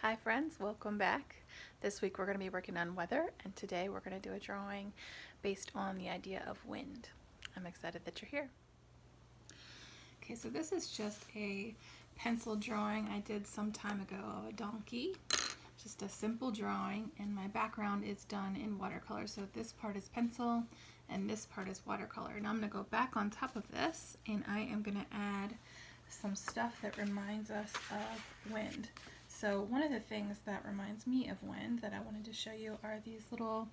Hi friends, welcome back. This week we're going to be working on weather, and today we're going to do a drawing based on the idea of wind. I'm excited that you're here. Okay, so this is just a pencil drawing I did some time ago of a donkey. Just a simple drawing, and my background is done in watercolor. So this part is pencil and this part is watercolor. Now I'm going to go back on top of this and I am going to add some stuff that reminds us of wind. So one of the things that reminds me of wind that I wanted to show you are these little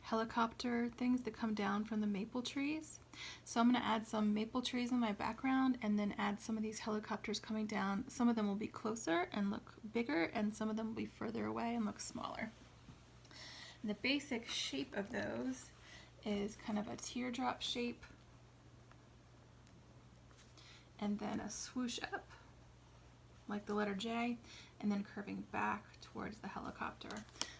helicopter things that come down from the maple trees. So I'm going to add some maple trees in my background and then add some of these helicopters coming down. Some of them will be closer and look bigger, and some of them will be further away and look smaller. And the basic shape of those is kind of a teardrop shape and then a swoosh up like the letter J, and then curving back towards the helicopter.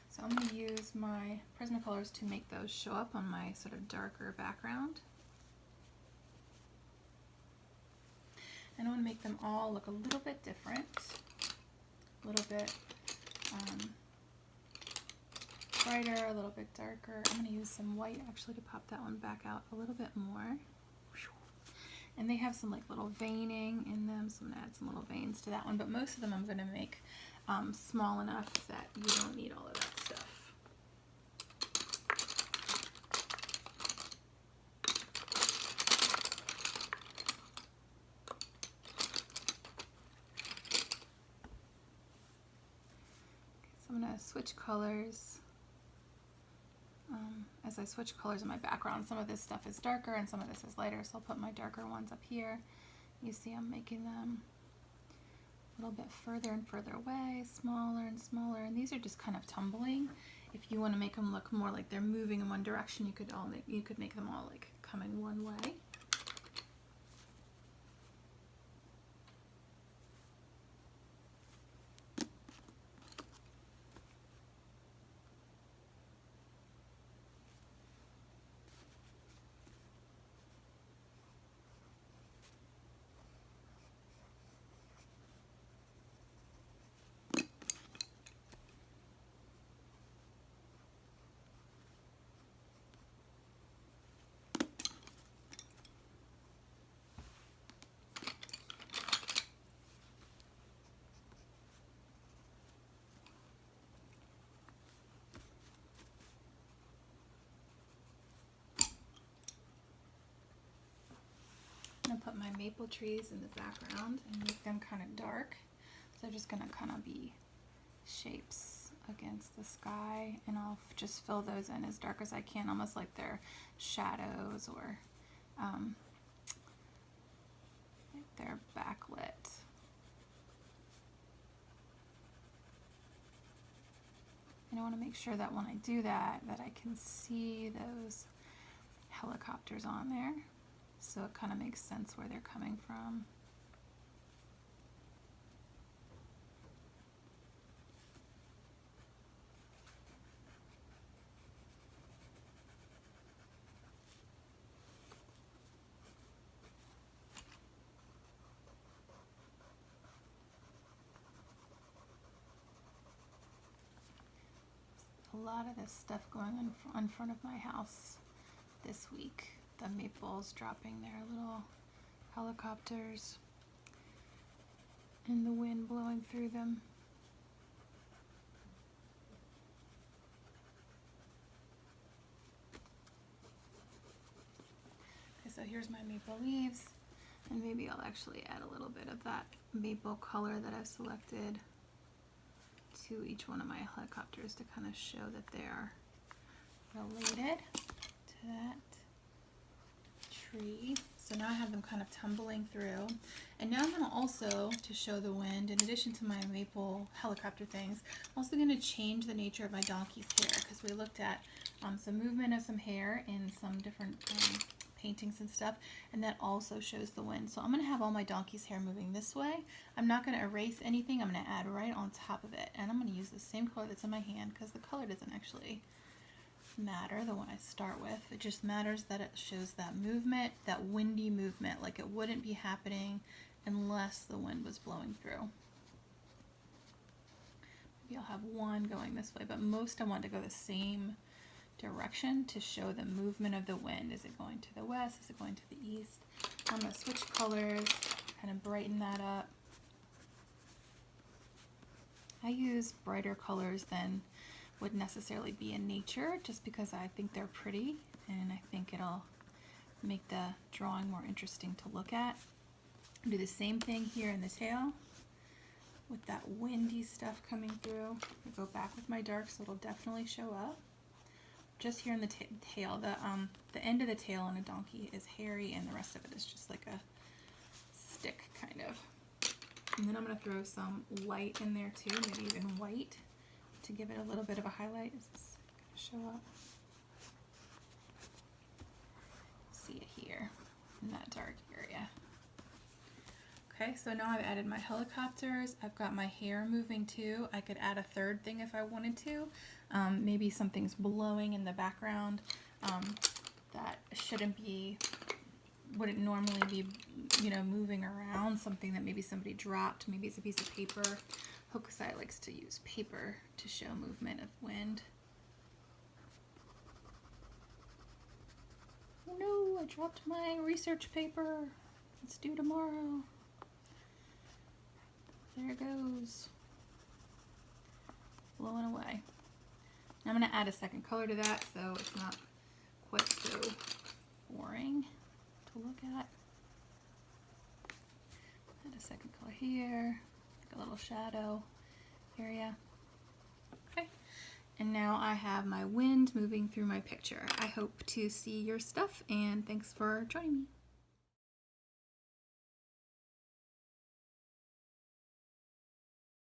So I'm going to use my Prismacolors to make those show up on my sort of darker background. And I want to make them all look a little bit different, a little bit brighter, a little bit darker. I'm going to use some white actually to pop that one back out a little bit more. And they have some like little veining in them, so I'm going to add some little veins to that one, but most of them I'm going to make small enough that you don't need all of that stuff. So I'm going to switch colors. As I switch colors in my background, some of this stuff is darker and some of this is lighter, so I'll put my darker ones up here. You see I'm making them a little bit further and further away, smaller and smaller, and these are just kind of tumbling. If you want to make them look more like they're moving in one direction, you could make them all like coming one way. I'm going to put my maple trees in the background and make them kind of dark. So they're just going to kind of be shapes against the sky, and I'll just fill those in as dark as I can, almost like they're shadows or like they're backlit. And I want to make sure that when I do that, that I can see those helicopters on there, so it kind of makes sense where they're coming from. A lot of this stuff going on in front of my house this week. The maples dropping their little helicopters and the wind blowing through them. Okay, so here's my maple leaves, and maybe I'll actually add a little bit of that maple color that I've selected to each one of my helicopters to kind of show that they're related to that tree. So now I have them kind of tumbling through, and now I'm going to also, to show the wind, in addition to my maple helicopter things, I'm also going to change the nature of my donkey's hair, because we looked at some movement of some hair in some different paintings and stuff, and that also shows the wind. So I'm going to have all my donkey's hair moving this way. I'm not going to erase anything. I'm going to add right on top of it, and I'm going to use the same color that's in my hand, because the color doesn't actually matter, the one I start with. It just matters that it shows that movement, that windy movement, like it wouldn't be happening unless the wind was blowing through. Maybe I'll have one going this way, but most I want to go the same direction to show the movement of the wind. Is it going to the west? Is it going to the east? I'm going to switch colors, kind of brighten that up. I use brighter colors than would necessarily be in nature just because I think they're pretty and I think it'll make the drawing more interesting to look at. Do the same thing here in the tail with that windy stuff coming through. I go back with my dark so it'll definitely show up. Just here in the tail, the end of the tail on a donkey is hairy and the rest of it is just like a stick kind of. And then I'm going to throw some light in there too, maybe even white to give it a little bit of a highlight. Is this going to show up? See it here in that dark area. Okay, so now I've added my helicopters. I've got my hair moving too. I could add a third thing if I wanted to. Maybe something's blowing in the background that wouldn't normally be, moving around. Something that maybe somebody dropped. Maybe it's a piece of paper. Hokusai likes to use paper to show movement of wind. Oh no, I dropped my research paper. It's due tomorrow. There it goes. Blowing away. I'm going to add a second color to that so it's not quite so boring to look at. Add a second color here, like a little shadow area. Okay, and now I have my wind moving through my picture. I hope to see your stuff and thanks for joining me.